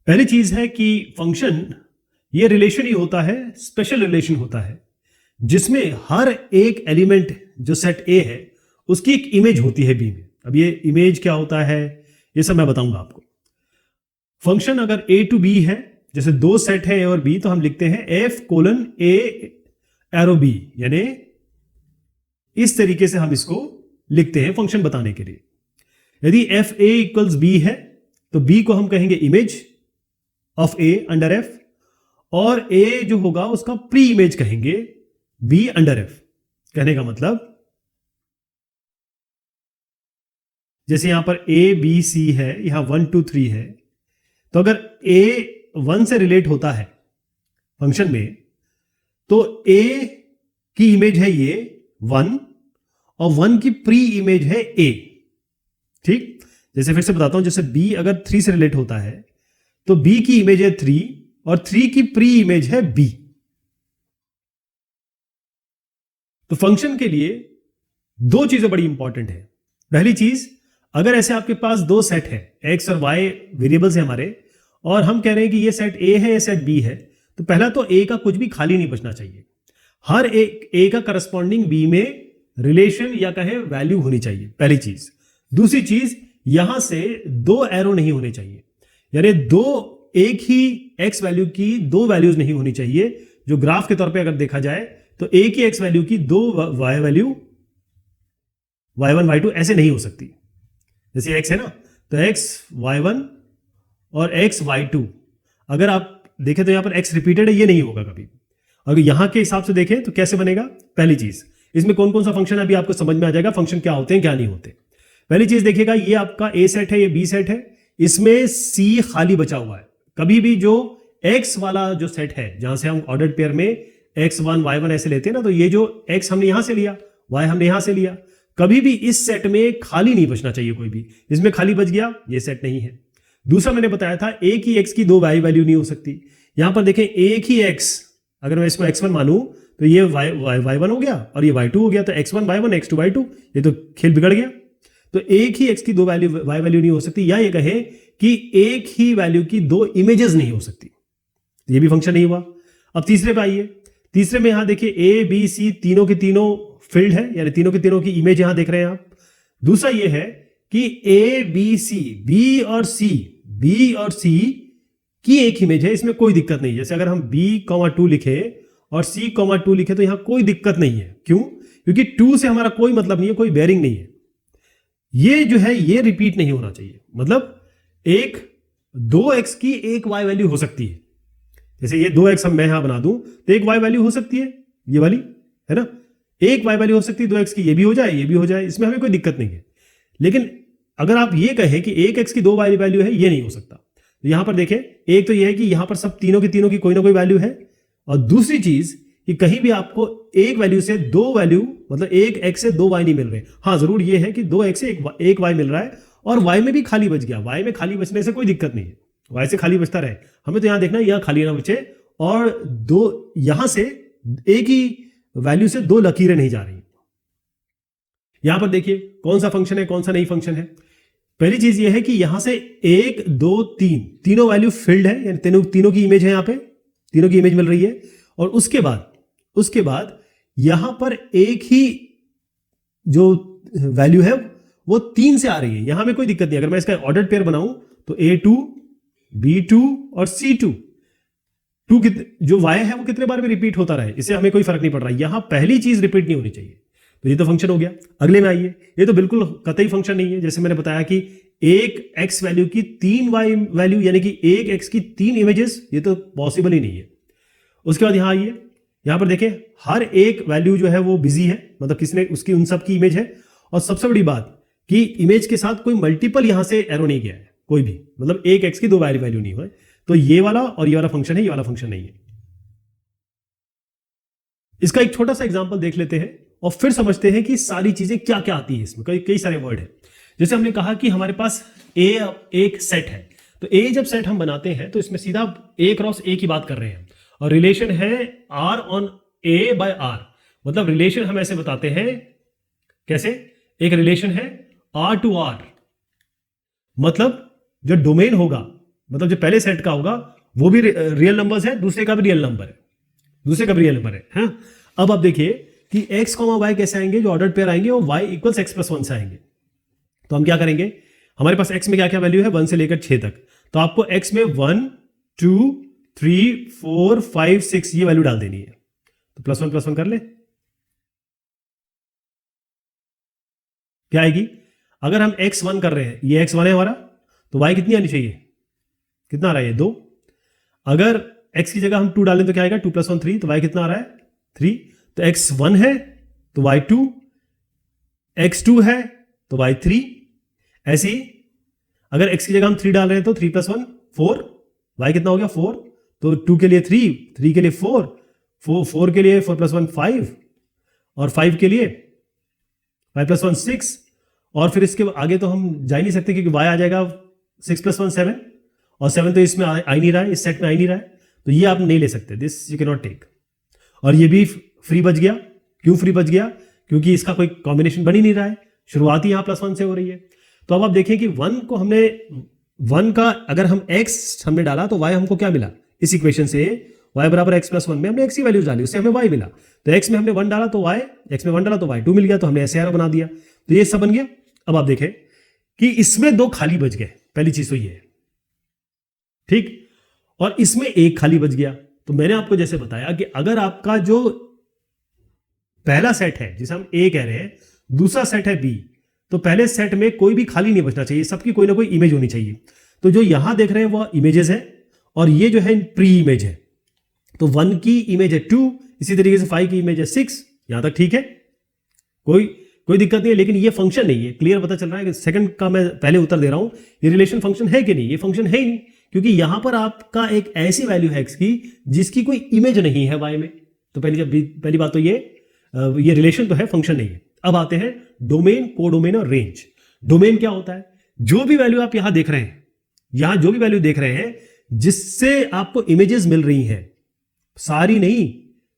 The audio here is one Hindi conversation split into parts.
पहली चीज है कि फंक्शन ये रिलेशन ही होता है, स्पेशल रिलेशन होता है जिसमें हर एक एलिमेंट जो सेट ए है उसकी एक इमेज होती है बी में। अब ये इमेज क्या होता है ये सब मैं बताऊंगा आपको। फंक्शन अगर ए टू बी है, जैसे दो सेट है ए और बी, तो हम लिखते हैं एफ कोलन ए एरो बी, यानी इस तरीके से हम इसको लिखते हैं फंक्शन बताने के लिए। यदि एफ ए इक्वल्स बी है तो बी को हम कहेंगे image of A under F, और ए जो होगा उसका प्री इमेज कहेंगे बी अंडर एफ। कहने का मतलब जैसे यहां पर ए बी सी है, यहां 1 2 3 है, तो अगर ए 1 से रिलेट होता है फंक्शन में तो ए की इमेज है ये 1 और 1 की प्री इमेज है ए। ठीक, जैसे फिर से बताता हूं, जैसे बी अगर 3 से रिलेट होता है तो बी की इमेज है 3 और 3 की प्री इमेज है बी। तो फंक्शन के लिए दो चीजें बड़ी इंपॉर्टेंट है। पहली चीज, अगर ऐसे आपके पास दो सेट है, एक्स और वाई वेरिएबल्स है हमारे, और हम कह रहे हैं कि ये सेट ए है ये सेट बी है, तो पहला तो ए का कुछ भी खाली नहीं बचना चाहिए। हर एक ए का करस्पॉन्डिंग बी में रिलेशन या कहें वैल्यू होनी चाहिए, पहली चीज। दूसरी चीज, यहां से दो एरो नहीं होने चाहिए, यानी दो एक ही एक्स वैल्यू की दो वैल्यूज नहीं होनी चाहिए। जो ग्राफ के तौर पे अगर देखा जाए तो एक ही एक्स वैल्यू की दो वाई वैल्यू y1 y2 ऐसे नहीं हो सकती। जैसे x है ना, तो x y1 और x y2, अगर आप देखें तो यहां पर x रिपीटेड है, ये नहीं होगा कभी। अगर यहां के हिसाब से देखें तो कैसे बनेगा, पहली चीज इसमें कौन कौन सा फंक्शन है अभी आपको समझ में आ जाएगा, फंक्शन क्या होते हैं क्या नहीं होते। पहली चीज देखिएगा, ये आपका a सेट है, ये b सेट है, इसमें c खाली बचा हुआ है। कभी भी जो x वाला जो सेट है, जहां से हम ऑर्डर्ड पेयर में x1 y1 ऐसे लेते हैं ना, तो ये जो x हमने यहां से लिया, y हमने यहां से लिया, कभी भी इस सेट में खाली नहीं बचना चाहिए कोई भी। इसमें खाली बच गया, ये सेट नहीं है। दूसरा मैंने बताया था एक ही x की दो y वैल्यू नहीं हो सकती। यहां पर देखें एक ही x, अगर मैं इसको x1 मानूं तो ये y1 हो गया और ये y2 हो गया, तो x1 y1 x2 y2, ये तो खेल बिगड़ गया। तो एक ही x की दो वैल्यू y वैल्यू नहीं हो सकती, या ये कहें कि एक ही वैल्यू की दो इमेजेस नहीं हो सकती, ये भी फंक्शन नहीं हुआ। अब तीसरे पे आइए, तीसरे में यहां देखिए ए बी सी तीनों के तीनों फील्ड है, यानी तीनों के तीनों की इमेज यहां देख रहे हैं आप। दूसरा ये है कि ए बी सी, बी और सी की एक इमेज है, इसमें कोई दिक्कत नहीं है। जैसे अगर हम b,2 लिखे और c,2 लिखे तो यहां कोई दिक्कत नहीं है। क्यों? क्योंकि 2 से हमारा कोई मतलब नहीं है, कोई बेयरिंग नहीं है। ये जो है ये रिपीट नहीं होना चाहिए, मतलब एक 2x की एक y वैल्यू हो सकती है। जैसे ये 2x हम मैं यहां बना दूं तो एक y वैल्यू हो सकती है, ये वाली है ना, एक y वैल्यू हो सकती है 2x की, ये भी हो जाए ये भी हो जाए, इसमें हमें कोई दिक्कत नहीं है। लेकिन अगर आप ये कहें कि एक x की दो y वैल्यू है, ये नहीं हो सकता। तो यहां पर देखें, एक तो ये है कि यहां पर सब तीनों की कोई ना कोई वैल्यू है, और दूसरी चीज कि कहीं भी आपको एक वैल्यू से दो वैल्यू, मतलब एक x से दो y नहीं मिल रहे। हाँ, जरूर ये है कि दो x से एक y मिल रहा है और y में भी खाली बच गया। y में खाली बचने से कोई दिक्कत नहीं है, y से खाली बचता रहे। हमें तो यहां देखना है यहां खाली ना बचे, और दो यहां से एक ही वैल्यू से दो लकीरें नहीं जा रही। यहां पर देखिए कौन सा फंक्शन है कौन सा नहीं फंक्शन है। पहली चीज यह है कि यहां से 1 2 3 तीनों वैल्यू फील्ड है, यानी तीनों की इमेज है, यहां पे तीनों की इमेज मिल रही है। और उसके बाद यहां पर एक ही जो वैल्यू है वो 3 से आ रही है, यहां में कोई दिक्कत नहीं। अगर मैं इसका ऑर्डर्ड पेयर बनाऊं तो A2 B2 और C2 जो y है वो कितने बार में रिपीट होता रहे, इससे हमें कोई फर्क नहीं पड़ रहा। यहां पहली चीज रिपीट नहीं होनी चाहिए, तो ये तो फंक्शन हो गया। अगले में आइए, ये तो बिल्कुल कतई फंक्शन नहीं है। जैसे मैंने बताया कि एक x वैल्यू की 3 y वैल्यू, यानी कि एक x की 3 इमेजेस, ये तो पॉसिबल ही नहीं है। उसके बाद यहां आइए, यहां पर देखें हर एक वैल्यू जो है वो बिजी है, मतलब किसने उसकी उन सब की इमेज है। और सबसे बड़ी बात कि इमेज के साथ कोई मल्टीपल यहां से एरो नहीं गया है कोई भी, मतलब एक x की दो वैल्यू नहीं हुआ है। तो ये वाला और ये वाला फंक्शन है, ये वाला फंक्शन नहीं है। इसका एक छोटा सा एग्जांपल देख लेते हैं और फिर समझते हैं कि सारी चीजें क्या क्या आती है इसमें। कई सारे वर्ड है। जैसे हमने कहा कि हमारे पास ए एक सेट है, तो ए जब सेट हम बनाते हैं तो इसमें सीधा ए क्रॉस ए की बात कर रहे हैं, और रिलेशन है आर ऑन ए बाय आर। मतलब रिलेशन हम ऐसे बताते हैं, कैसे? एक रिलेशन है आर टू आर, मतलब जो डोमेन होगा मतलब जो पहले सेट का होगा वो भी रियल नंबर्स है, दूसरे का भी रियल नंबर है, दूसरे का भी रियल नंबर है। हाँ, अब आप देखिए कि x, y कैसे आएंगे, जो ऑर्डर्ड पेयर आएंगे वो y इक्वल्स x प्लस 1 से आएंगे। तो हम क्या करेंगे, हमारे पास x में क्या क्या वैल्यू है 1 से लेकर 6 तक, तो आपको x में 1 2 3 4 5 6 ये वैल्यू डाल देनी है। तो प्लस वन कर ले, क्या आएगी, अगर हम x1 कर रहे हैं, ये x1 है हमारा, तो y कितनी आनी चाहिए, कितना आ रहा है ये 2। अगर x की जगह हम 2 डालें तो क्या आएगा 2 + 1 3, तो y कितना आ रहा है 3। तो x1 है तो y 2, x2 है तो y 3। ऐसे ही अगर x की जगह हम 3 डाल रहे हैं तो 3 + 1 4, y कितना हो गया 4, तो 2 के लिए 3, 3 के लिए 4, 4 के लिए 4 + 1 5, और 5 के लिए 5 + 1 6, और फिर इसके आगे तो हम जा ही नहीं सकते क्योंकि y आ जाएगा 6 + 1 7, और 7 तो इसमें आ ही नहीं रहा है, इस सेट में आ ही नहीं रहा है, तो ये आप नहीं ले सकते, this you can not take. और ये भी फ्री बच गया, क्यों फ्री बच गया, क्योंकि इसका कोई कॉम्बिनेशन बन ही नहीं रहा है, शुरुआत ही यहां +1 से हो रही है। तो अब आप देखें कि 1 को हमने 1 का अगर हम x हमने डाला तो y हमको क्या मिला, इस इक्वेशन से y बराबर x + 1 में हमने x की वैल्यूज डाली, उससे हमें y मिला। तो x में हमने 1 डाला तो y, x में 1 डाला तो y 2 मिल गया, तो हमने ऐसे एरो बना दिया, तो ये सब बन गया। अब आप देखें कि इसमें 2 खाली बच गए, पहली चीज तो ये है, ठीक, और इसमें 1 खाली बच गया। तो मैंने आपको जैसे बताया कि अगर आपका जो पहला सेट है जिसे हम A कह रहे हैं, दूसरा सेट है B, तो पहले सेट में कोई भी खाली नहीं बचना चाहिए, सबकी कोई ना कोई इमेज होनी चाहिए। तो जो यहां देख रहे हैं वो इमेजेस है, और ये जो है प्री इमेज है। तो 1 की इमेज है 2, इसी तरीके से 5 की इमेज है 6, यहां तक ठीक है, कोई दिक्कत नहीं है। लेकिन ये फंक्शन नहीं है, क्लियर पता चल रहा है कि सेकंड का मैं पहले उत्तर दे रहा हूं, ये रिलेशन फंक्शन है कि नहीं, ये फंक्शन है ही नहीं, क्योंकि यहां पर आपका एक ऐसी वैल्यू है x की जिसकी कोई इमेज नहीं है y में। तो पहली बात तो ये रिलेशन तो है, फंक्शन नहीं है। अब आते हैं डोमेन, कोडोमेन और रेंज। डोमेन क्या होता है, जो भी वैल्यू आप यहां देख रहे हैं, यहां जो भी वैल्यू देख रहे हैं जिससे आपको इमेजेस मिल रही हैं, सारी नहीं,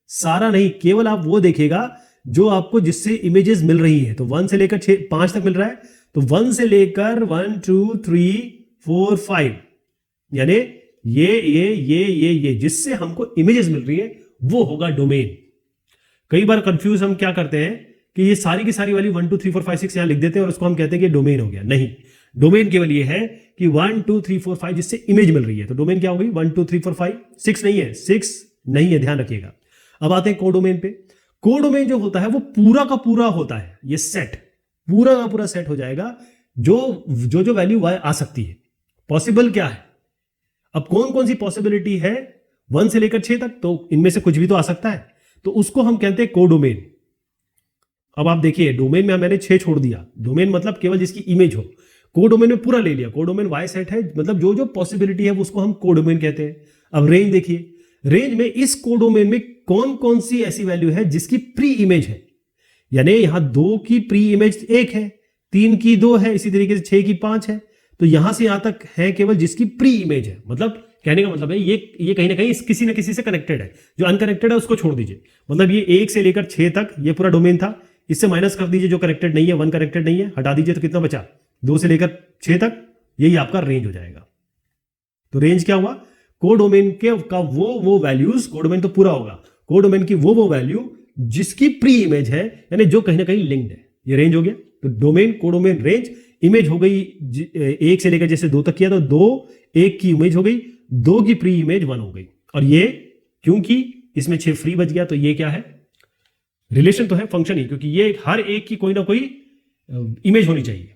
सारा नहीं, केवल आप वो देखिएगा जो आपको जिससे इमेजेस मिल रही है। तो 1 से लेकर 5 तक मिल रहा है, तो 1 से लेकर 1 2 3 4 5, यानी ये जिससे हमको इमेजेस मिल रही है वो होगा डोमेन। कई बार कंफ्यूज हम क्या करते हैं कि ये सारी की सारी वाली 1 2 3 4 5 6 यहां लिख देते हैं और उसको हम कहते हैं कि डोमेन हो गया। नहीं, डोमेन केवल ये है कि 1 2 3 4 5 जिससे इमेज मिल रही है, तो डोमेन क्या हो गई 1 2 3 4 5, 6 नहीं है, 6 नहीं है, ध्यान रखिएगा। अब आते हैं कोडोमेन पे। कोडोमेन जो होता है वो पूरा का पूरा होता है, ये सेट पूरा का पूरा सेट हो जाएगा, जो वैल्यू y आ सकती है। पॉसिबल क्या है, अब कौन कौन सी पॉसिबिलिटी है 1 से लेकर 6 तक, तो इनमें से कुछ भी तो आ सकता है, तो उसको हम कहते हैं कोडोमेन। अब आप देखिए डोमेन में मैंने 6 छोड़ दिया, डोमेन मतलब केवल जिसकी इमेज हो, कोडोमेन में पूरा ले लिया, कोडोमेन y सेट है, मतलब जो पॉसिबिलिटी है उसको हम कोडोमेन कहते हैं। अब रेंज देखिए, रेंज में इस कोडोमेन में कौन कौन सी ऐसी वैल्यू है जिसकी प्री इमेज है, यानी यहां 2 की प्री इमेज 1 है, 3 की 2 है, इसी तरीके से 6 की 5 है, तो यहां से यहां तक है केवल जिसकी प्री इमेज है। मतलब कहने का मतलब है ये कहीं ना कहीं किसी ना किसी से कनेक्टेड है, जो अनकनेक्टेड है उसको छोड़ दीजिए। मतलब ये 1 से लेकर 6 तक ये पूरा डोमेन था, इससे माइनस कर दीजिए जो कनेक्टेड नहीं है, 1 कनेक्टेड नहीं है, हटा दीजिए, तो कितना बचा 2 से लेकर 6 तक, यही आपका रेंज हो जाएगा। तो रेंज क्या हुआ, कोडोमेन का वो वैल्यूज, कोडोमेन तो पूरा होगा, कोडोमेन की वो वैल्यू जिसकी प्री इमेज है, यानी जो कहीं ना कहीं लिंक्ड है, ये रेंज हो गया। तो डोमेन, कोडोमेन, रेंज, इमेज हो गई 1 से लेकर जैसे 2 तक किया तो 2, 1 की इमेज हो गई, 2 की प्री इमेज 1 हो गई, और ये क्योंकि इसमें 6 फ्री बच गया, तो ये क्या है, रिलेशन तो है, फंक्शन ही, क्योंकि ये हर एक की कोई ना कोई इमेज होनी चाहिए।